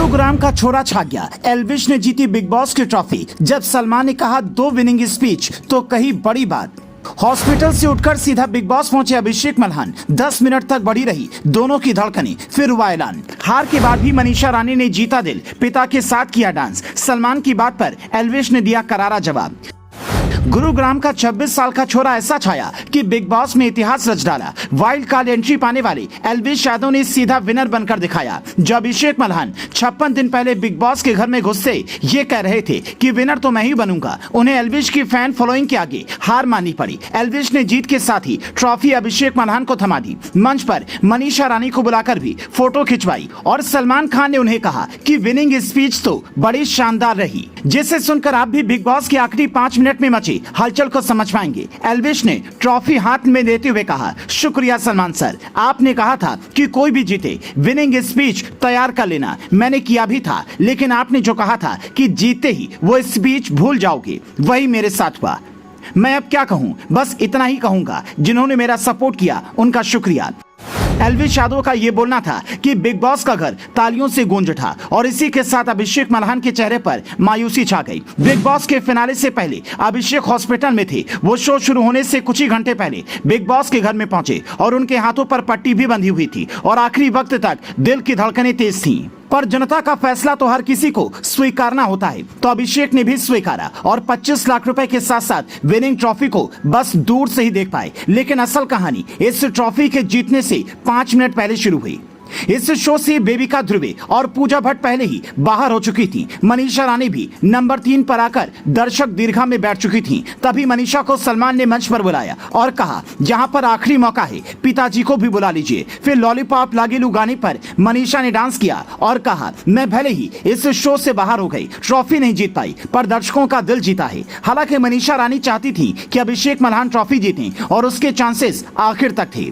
गुरुग्राम का छोरा छा गया। एल्विश ने जीती बिग बॉस की ट्रॉफी। जब सलमान ने कहा 2 विनिंग स्पीच तो कही बड़ी बात। हॉस्पिटल से उठकर सीधा बिग बॉस पहुंचे अभिषेक मल्हान। 10 मिनट तक बढ़ी रही दोनों की धड़कनें, फिर हुआ ऐलान। हार के बाद भी मनीषा रानी ने जीता दिल, पिता के साथ किया डांस। सलमान की बात पर एल्विश ने दिया करारा जवाब। गुरुग्राम का 26 साल का छोरा ऐसा छाया कि बिग बॉस में इतिहास रच डाला। वाइल्ड कार्ड एंट्री पाने वाले एल्विश यादव ने सीधा विनर बनकर दिखाया। जो अभिषेक मल्हान 56 दिन पहले बिग बॉस के घर में घुसते ये कह रहे थे कि विनर तो मैं ही बनूंगा, उन्हें एल्विश की फैन फॉलोइंग के आगे हार माननी पड़ी। एल्विश ने जीत के साथ ही ट्रॉफी अभिषेक मल्हान को थमा दी। मंच पर मनीषा रानी को बुलाकर भी फोटो खिंचवाई और सलमान खान ने उन्हें कहा कि विनिंग स्पीच तो बड़ी शानदार रही, जिसे सुनकर आप भी बिग बॉस के आखिरी 5 मिनट में मची हलचल को समझ पाएंगे। एल्विश ने ट्रॉफी हाथ में लेते हुए कहा, शुक्रिया सलमान सर, आपने कहा था कि कोई भी जीते विनिंग स्पीच तैयार कर लेना, मैंने किया भी था, लेकिन आपने जो कहा था कि जीते ही वो स्पीच भूल जाओगे, वही मेरे साथ हुआ। मैं अब क्या कहूं, बस इतना ही कहूंगा, जिन्होंने मेरा सपोर्ट किया उनका शुक्रिया। एल्विश यादव का ये बोलना था कि बिग बॉस का घर तालियों से गूंज उठा और इसी के साथ अभिषेक मल्हान के चेहरे पर मायूसी छा गई। बिग बॉस के फिनाले से पहले अभिषेक हॉस्पिटल में थे। वो शो शुरू होने से कुछ ही घंटे पहले बिग बॉस के घर में पहुंचे और उनके हाथों पर पट्टी भी बंधी हुई थी और आखिरी वक्त तक दिल की धड़कनें तेज थीं। पर जनता का फैसला तो हर किसी को स्वीकारना होता है, तो अभिषेक ने भी स्वीकारा और 25 लाख रुपए के साथ साथ विनिंग ट्रॉफी को बस दूर से ही देख पाए। लेकिन असल कहानी इस ट्रॉफी के जीतने से 5 मिनट पहले शुरू हुई। इस शो से बेबिका ध्रुवे और पूजा भट्ट पहले ही बाहर हो चुकी थी। मनीषा रानी भी नंबर 3 पर आकर दर्शक दीर्घा में बैठ चुकी थी। तभी मनीषा को सलमान ने मंच पर बुलाया और कहा, जहां पर आखिरी मौका है पिताजी को भी बुला लीजिए। फिर लॉलीपॉप लागेलू गाने पर मनीषा ने डांस किया और कहा, मैं भले ही इस शो से बाहर हो गई, ट्रॉफी नहीं जीत पाई, पर दर्शकों का दिल जीता है। हालांकि मनीषा रानी चाहती थी कि अभिषेक मल्हान ट्रॉफी जीतें और उसके चांसेस आखिर तक थे।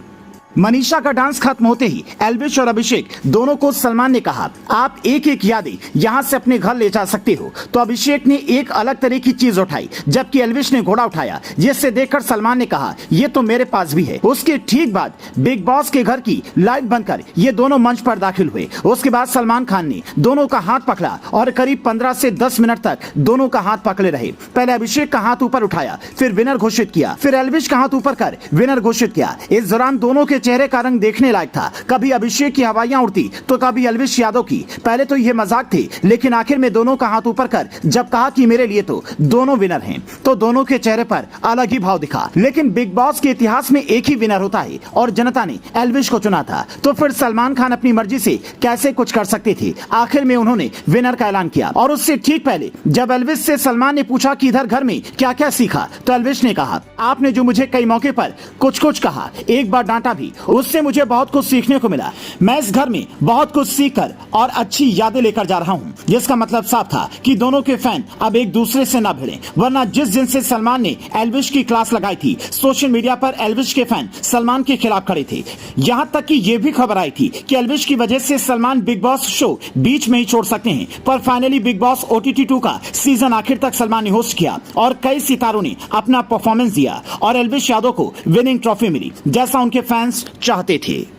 मनीषा का डांस खत्म होते ही एल्विश और अभिषेक दोनों को सलमान ने कहा, आप एक एक यादें यहाँ से अपने घर ले जा सकते हो। तो अभिषेक ने एक अलग तरह की चीज उठाई, जबकि एल्विश ने घोड़ा उठाया, जिससे देखकर सलमान ने कहा, ये तो मेरे पास भी है। उसके ठीक बाद बिग बॉस के घर की लाइट बनकर ये दोनों मंच पर दाखिल हुए। उसके बाद सलमान खान ने दोनों का हाथ पकड़ा और करीब 15 से 10 मिनट तक दोनों का हाथ पकड़े रहे। पहले अभिषेक का हाथ ऊपर उठाया, फिर विनर घोषित किया, फिर एल्विश का हाथ ऊपर कर विनर घोषित किया। इस दौरान दोनों के चेहरे का रंग देखने लायक था। कभी अभिषेक की हवाइयां उड़ती तो कभी एल्विश यादव की। पहले तो ये मजाक थे, लेकिन आखिर में दोनों का हाथ ऊपर कर जब कहा कि मेरे लिए तो दोनों विनर हैं, तो दोनों के चेहरे पर अलग ही भाव दिखा। लेकिन बिग बॉस के इतिहास में एक ही विनर होता है और जनता ने एल्विश को चुना था, तो फिर सलमान खान अपनी मर्जी से कैसे कुछ कर सकते थे। आखिर में उन्होंने विनर का ऐलान किया और उससे ठीक पहले जब एल्विश से सलमान ने पूछा कि इधर घर में क्या क्या सीखा, तो एल्विश ने कहा, आपने जो मुझे कई मौके पर कुछ कुछ कहा, एक बार डांटा भी, उससे मुझे बहुत कुछ सीखने को मिला। मैं इस घर में बहुत कुछ सीखकर और अच्छी यादें लेकर जा रहा हूं। जिसका मतलब साफ था कि दोनों के फैन अब एक दूसरे से ना भिड़े, वरना जिस दिन से सलमान ने एल्विश की क्लास लगाई थी, सोशल मीडिया पर एल्विश के फैन सलमान के खिलाफ खड़े थे। यहां तक कि यह भी खबर आई थी कि एल्विश की वजह से सलमान बिग बॉस शो बीच में ही छोड़ सकते हैं। पर फाइनली बिग बॉस OTT 2 का सीजन आखिर तक सलमान ने होस्ट किया और कई सितारों ने अपना परफॉर्मेंस दिया और एल्विश यादव को विनिंग ट्रॉफी मिली, जैसा उनके फैंस चाहते थे।